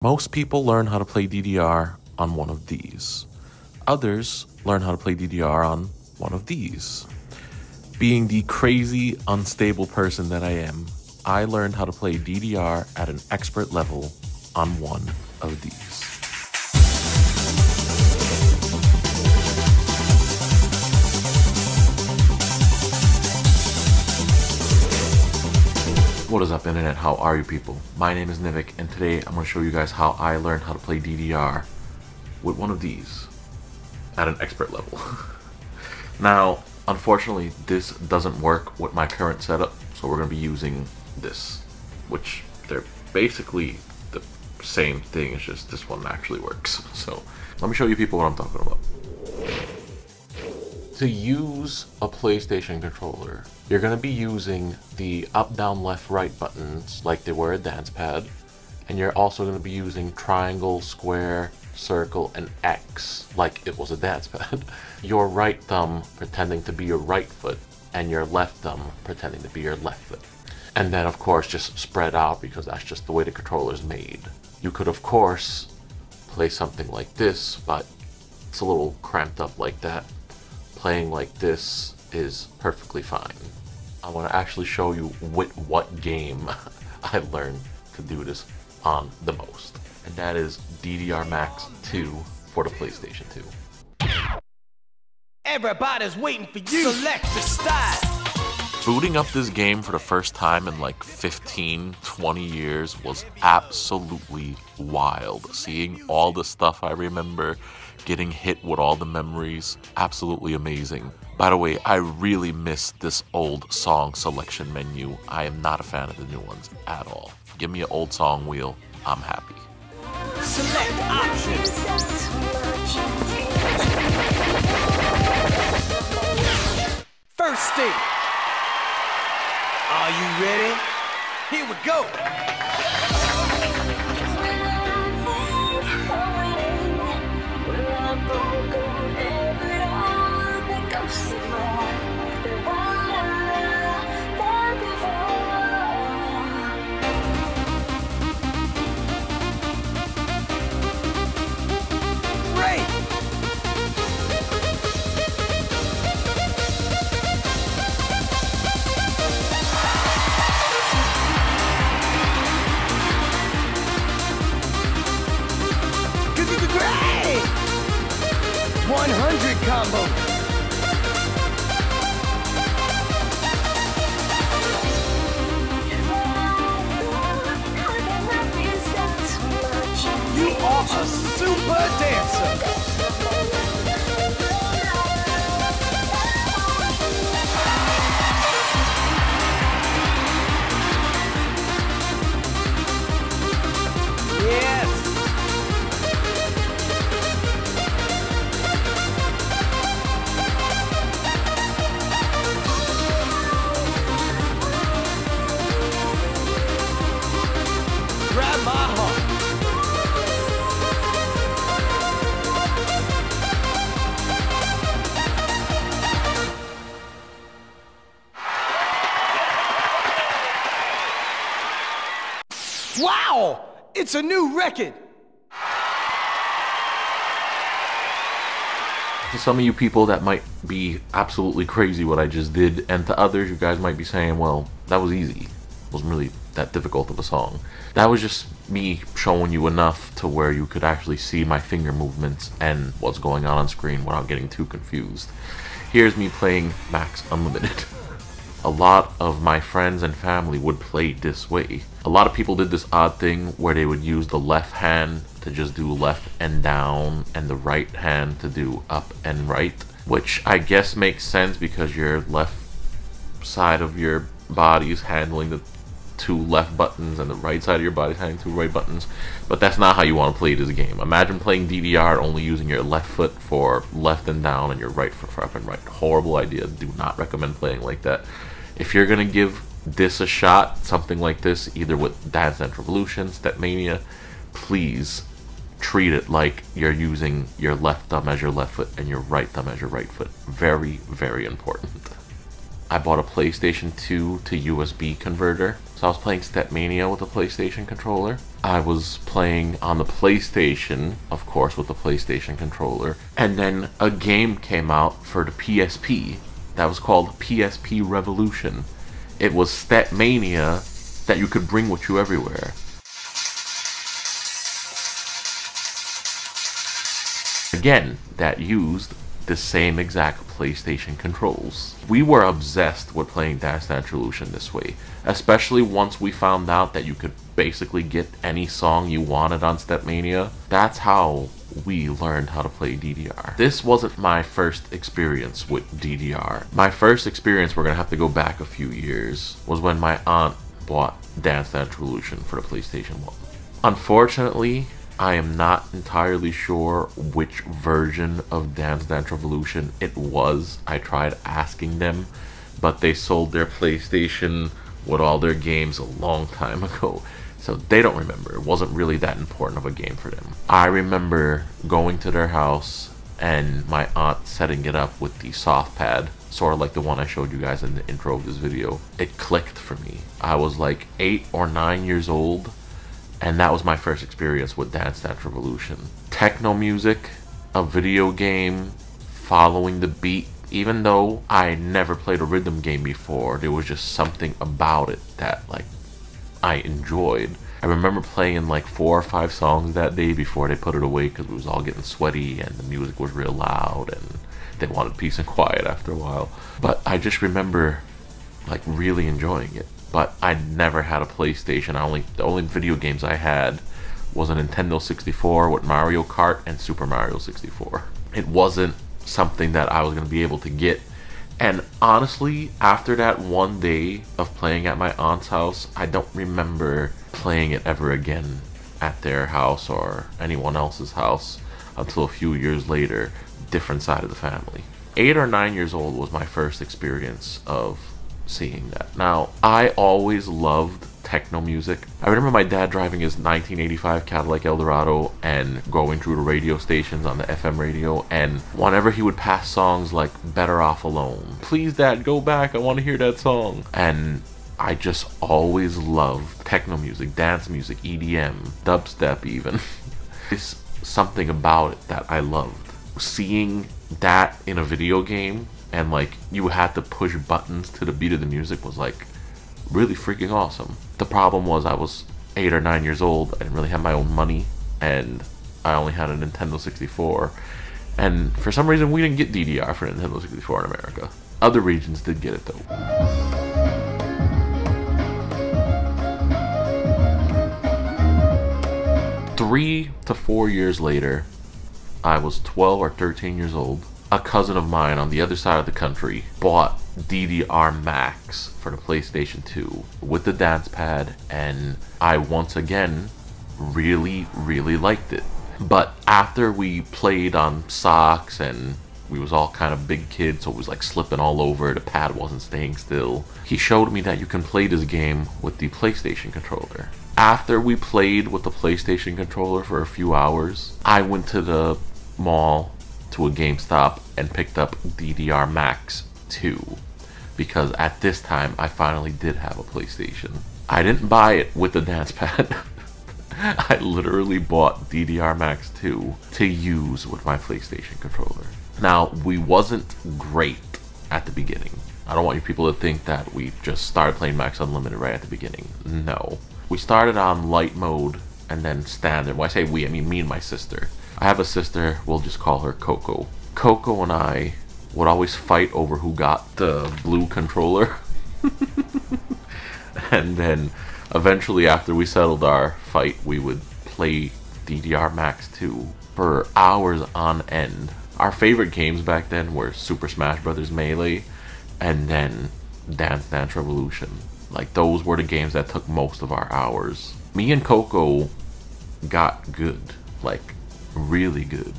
Most people learn how to play DDR on one of these. Others learn how to play DDR on one of these. Being the crazy, unstable person that I am, I learned how to play DDR at an expert level on one of these. What is up, internet? How are you people? My name is Nivik, and today I'm going to show you guys how I learned how to play DDR with one of these at an expert level. Now, unfortunately, this doesn't work with my current setup, so we're going to be using this, which they're basically the same thing, it's just this one actually works. So let me show you people what I'm talking about. To use a PlayStation controller, you're going to be using the up, down, left, right buttons like they were a dance pad, and you're also going to be using triangle, square, circle, and X like it was a dance pad. Your right thumb pretending to be your right foot, and your left thumb pretending to be your left foot. And then of course just spread out because that's just the way the controller is made. You could of course play something like this, but it's a little cramped up like that. Playing like this is perfectly fine. I want to actually show you with what game I learned to do this on the most. And that is DDR Max 2 for the PlayStation 2. Everybody's waiting for you. Select the style. Booting up this game for the first time in like 15, 20 years was absolutely wild. Seeing all the stuff I remember, getting hit with all the memories, absolutely amazing. By the way, I really miss this old song selection menu. I am not a fan of the new ones at all. Give me an old song wheel, I'm happy. Select options. First stage. Are you ready? Here we go. Great. Great. 100 combo. You are a super dancer. Yes. Grab my heart. Wow! It's a new record! To some of you people that might be absolutely crazy what I just did, and to others you guys might be saying, well, that was easy. It wasn't really that difficult of a song. That was just me showing you enough to where you could actually see my finger movements and what's going on screen without getting too confused. Here's me playing Max Unlimited. A lot of my friends and family would play this way. A lot of people did this odd thing where they would use the left hand to just do left and down and the right hand to do up and right, which I guess makes sense because your left side of your body is handling the two left buttons and the right side of your body is handling two right buttons, but that's not how you want to play this game. Imagine playing DDR only using your left foot for left and down and your right foot for up and right. Horrible idea. Do not recommend playing like that. If you're gonna give this a shot, something like this, either with Dance Dance Revolution, Stepmania, please treat it like you're using your left thumb as your left foot and your right thumb as your right foot. Very, very important. I bought a PlayStation 2 to USB converter, So I was playing Stepmania with the PlayStation controller. I was playing on the PlayStation, of course, with the PlayStation controller. And then a game came out for the PSP that was called PSP Revolution. It was Stepmania that you could bring with you everywhere. Again, that used the same exact PlayStation controls. We were obsessed with playing Dance Dance Revolution this way, especially once we found out that you could basically get any song you wanted on Stepmania. That's how we learned how to play DDR. This wasn't my first experience with DDR. My first experience, we're gonna have to go back a few years, was when my aunt bought Dance Dance Revolution for the PlayStation 1. Unfortunately, I am not entirely sure which version of Dance Dance Revolution it was. I tried asking them, but they sold their PlayStation with all their games a long time ago, so they don't remember. It wasn't really that important of a game for them. I remember going to their house and my aunt setting it up with the soft pad, sort of like the one I showed you guys in the intro of this video. It clicked for me. I was like 8 or 9 years old, and that was my first experience with Dance Dance Revolution. Techno music, a video game, following the beat. Even though I never played a rhythm game before, there was just something about it that like I enjoyed. I remember playing like 4 or 5 songs that day before they put it away because we was all getting sweaty and the music was real loud and they wanted peace and quiet after a while. But I just remember like really enjoying it. But I never had a PlayStation. The only video games I had was a Nintendo 64 with Mario Kart and Super Mario 64. It wasn't something that I was going to be able to get. And honestly, after that one day of playing at my aunt's house, I don't remember playing it ever again at their house or anyone else's house until a few years later, different side of the family. 8 or 9 years old was my first experience of seeing that. Now, I always loved techno music. I remember my dad driving his 1985 Cadillac Eldorado and going through the radio stations on the FM radio, and whenever he would pass songs like Better Off Alone, please dad, go back, I want to hear that song. And I just always loved techno music, dance music, EDM, dubstep even. There's something about it that I loved. Seeing that in a video game and like you had to push buttons to the beat of the music was like really freaking awesome. The problem was I was 8 or 9 years old. I didn't really have my own money and I only had a Nintendo 64, and for some reason we didn't get DDR for Nintendo 64 in America. Other regions did get it though. Three to 4 years later, I was 12 or 13 years old. A cousin of mine on the other side of the country bought DDR Max for the PlayStation 2 with the dance pad, and I once again really liked it. But after we played on socks and we was all kind of big kids, so it was like slipping all over, the pad wasn't staying still, he showed me that you can play this game with the PlayStation controller. After we played with the PlayStation controller for a few hours, I went to the mall, to a GameStop, and picked up DDR Max 2 because at this time I finally did have a PlayStation. I didn't buy it with the dance pad. I literally bought DDR Max 2 to use with my PlayStation controller. Now, we wasn't great at the beginning. I don't want you people to think that we just started playing Max Unlimited right at the beginning. No. We started on light mode and then standard. When I say we, I mean me and my sister. I have a sister, we'll just call her Coco. Coco and I would always fight over who got the blue controller. And then eventually, after we settled our fight, we would play DDR Max 2 for hours on end. Our favorite games back then were Super Smash Bros. Melee and then Dance Dance Revolution. Like, those were the games that took most of our hours. Me and Coco got good, like really good.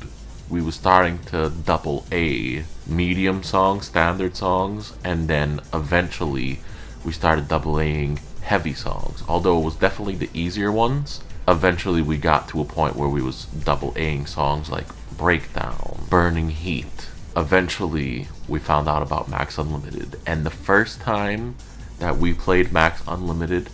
We were starting to double A medium songs, standard songs, and then eventually we started double Aing heavy songs. Although it was definitely the easier ones, eventually we got to a point where we was double Aing songs like Breakdown, Burning Heat. Eventually we found out about Max Unlimited, and the first time that we played Max Unlimited,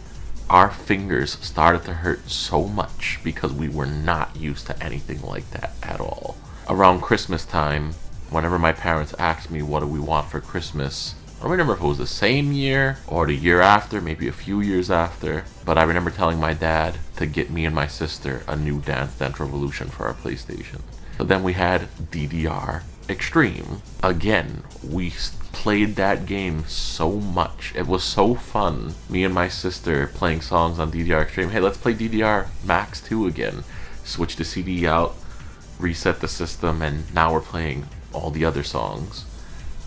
our fingers started to hurt so much because we were not used to anything like that at all. Around Christmas time, whenever my parents asked me what do we want for Christmas, I don't remember if it was the same year or the year after, maybe a few years after, but I remember telling my dad to get me and my sister a new Dance Dance Revolution for our PlayStation. So then we had DDR Extreme. Again, we played that game so much. It was so fun. Me and my sister playing songs on DDR Extreme. Hey, let's play DDR Max 2 again. Switch the CD out, reset the system, and now we're playing all the other songs.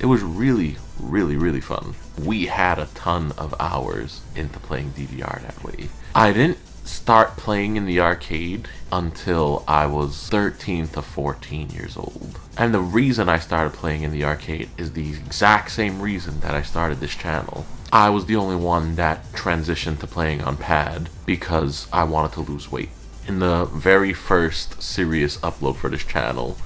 It was really, really fun. We had a ton of hours into playing DDR that way. I didn't start playing in the arcade until I was 13 to 14 years old. And the reason I started playing in the arcade is the exact same reason that I started this channel. I was the only one that transitioned to playing on pad because I wanted to lose weight. In the very first serious upload for this channel,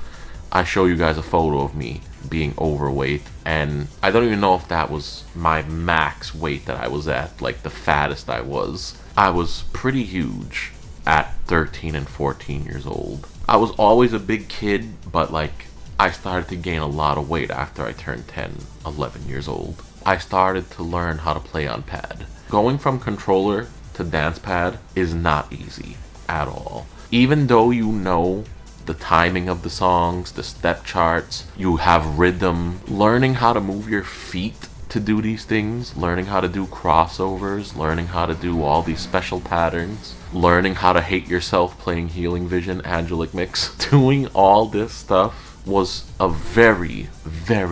I show you guys a photo of me being overweight, and I don't even know if that was my max weight that I was at, like the fattest I was. I was pretty huge at 13 and 14 years old. I was always a big kid, but like I started to gain a lot of weight after I turned 10, 11 years old. I started to learn how to play on pad. Going from controller to dance pad is not easy at all. Even though you know the timing of the songs, the step charts, you have rhythm, learning how to move your feet to do these things, learning how to do crossovers, learning how to do all these special patterns, learning how to hate yourself playing Healing Vision, Angelic Mix. Doing all this stuff was a very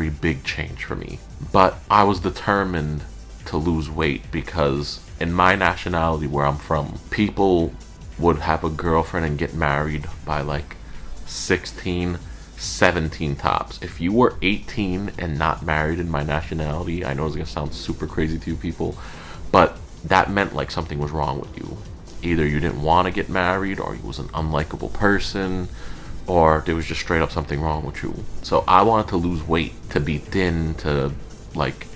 big change for me. But I was determined to lose weight because in my nationality where I'm from, people would have a girlfriend and get married by like 16, 17 tops. If you were 18 and not married in my nationality, I know it's gonna sound super crazy to you people, but that meant like something was wrong with you. Either you didn't want to get married, or you was an unlikable person, or there was just straight up something wrong with you. So I wanted to lose weight, to be thin, to like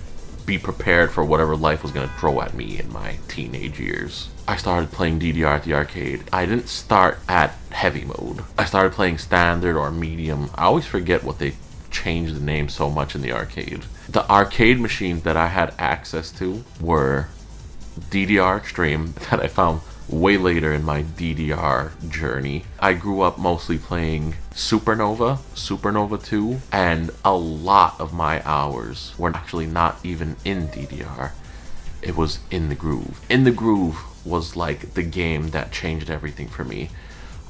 be prepared for whatever life was gonna throw at me in my teenage years. I started playing DDR at the arcade. I didn't start at heavy mode. I started playing standard or medium. I always forget what they changed the name so much in the arcade. The arcade machines that I had access to were DDR Extreme, that I found way later in my DDR journey. I grew up mostly playing Supernova, Supernova 2, and a lot of my hours were actually not even in DDR. It was In the Groove. In the Groove was like the game that changed everything for me.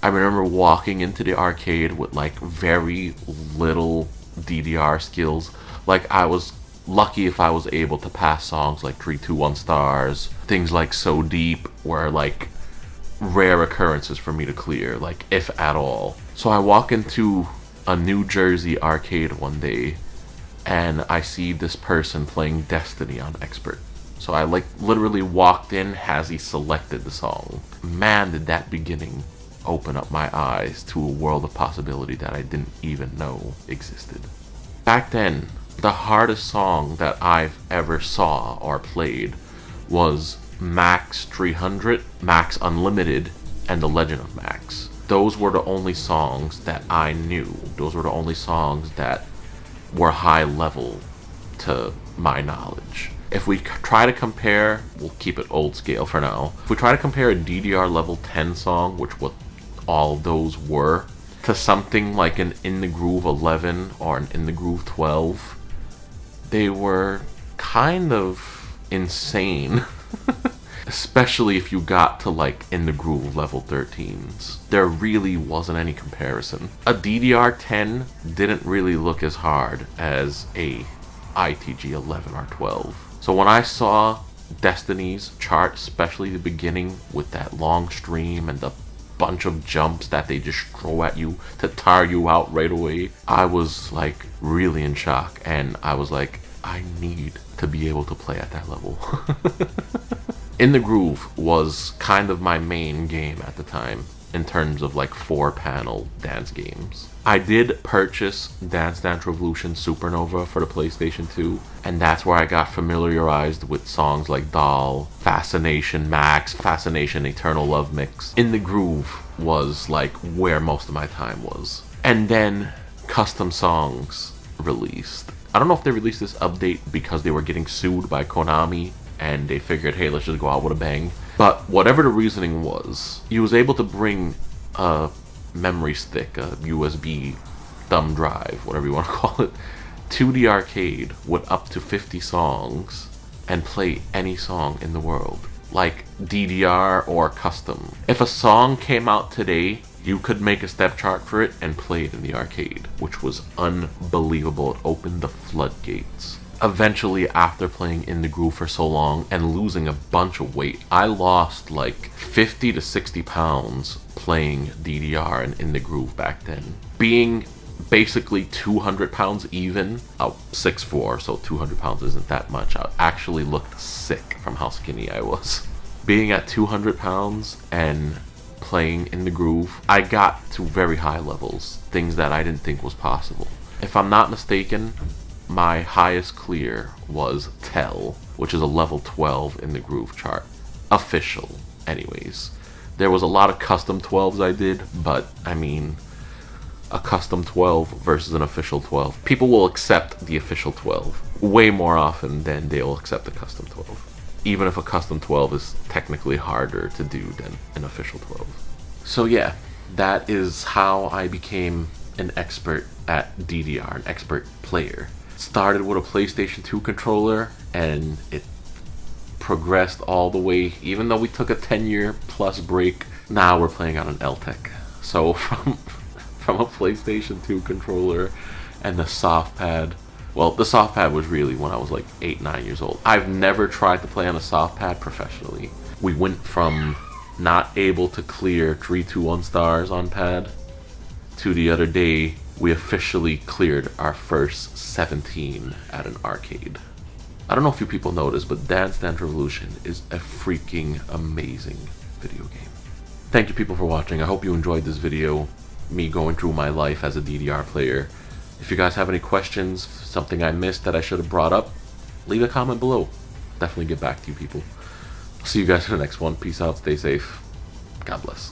I remember walking into the arcade with like very little DDR skills. Like I was lucky if I was able to pass songs like 321 Stars, things like So Deep were like rare occurrences for me to clear, like if at all. So I walk into a New Jersey arcade one day and I see this person playing Destiny on Expert. So I like literally walked in as he selected the song. Man, did that beginning open up my eyes to a world of possibility that I didn't even know existed. Back then, the hardest song that I've ever saw or played was Max 300, Max Unlimited, and The Legend of Max. Those were the only songs that I knew. Those were the only songs that were high level to my knowledge. If we try to compare, we'll keep it old scale for now. If we try to compare a DDR level 10 song, which what all of those were, to something like an In the Groove 11 or an In the Groove 12, they were kind of insane. Especially if you got to like In the Groove level 13s. There really wasn't any comparison. A DDR 10 didn't really look as hard as a ITG 11 or 12. So when I saw Destiny's chart, especially the beginning with that long stream and the bunch of jumps that they just throw at you to tire you out right away, I was like really in shock, and I was like, I need to be able to play at that level. In the Groove was kind of my main game at the time. in terms of like 4-panel dance games. I did purchase Dance Dance Revolution Supernova for the PlayStation 2, and that's where I got familiarized with songs like Doll, Fascination Max, Fascination Eternal Love Mix. In the Groove was like where most of my time was. And then Custom Songs released. I don't know if they released this update because they were getting sued by Konami and they figured, hey, let's just go out with a bang. But whatever the reasoning was, you was able to bring a memory stick, a USB thumb drive, whatever you want to call it, to the arcade with up to 50 songs and play any song in the world, like DDR or custom. If a song came out today, you could make a step chart for it and play it in the arcade, which was unbelievable. It opened the floodgates. Eventually, after playing In the Groove for so long and losing a bunch of weight, I lost like 50 to 60 pounds playing DDR and In the Groove back then. Being basically 200 pounds even, 6'4", so 200 pounds isn't that much. I actually looked sick from how skinny I was. Being at 200 pounds and playing In the Groove, I got to very high levels, things that I didn't think was possible. If I'm not mistaken, my highest clear was Tell, which is a level 12 in the Groove chart. Official, anyways. There was a lot of custom 12s I did, but I mean, a custom 12 versus an official 12. People will accept the official 12 way more often than they'll accept the custom 12. Even if a custom 12 is technically harder to do than an official 12. So yeah, that is how I became an expert at DDR, an expert player. Started with a PlayStation 2 controller and it progressed all the way, even though we took a 10-year plus break. Now we're playing on an LTEC. So from a PlayStation 2 controller and the soft pad, well, the soft pad was really when I was like 8-9 years old. I've never tried to play on a soft pad professionally. We went from not able to clear 3-2-1 stars on pad to the other day we officially cleared our first 17 at an arcade. I don't know if you people know this, but Dance Dance Revolution is a freaking amazing video game. Thank you people for watching. I hope you enjoyed this video, me going through my life as a DDR player. If you guys have any questions, something I missed that I should have brought up, leave a comment below. Definitely get back to you people. I'll see you guys in the next one. Peace out, stay safe. God bless.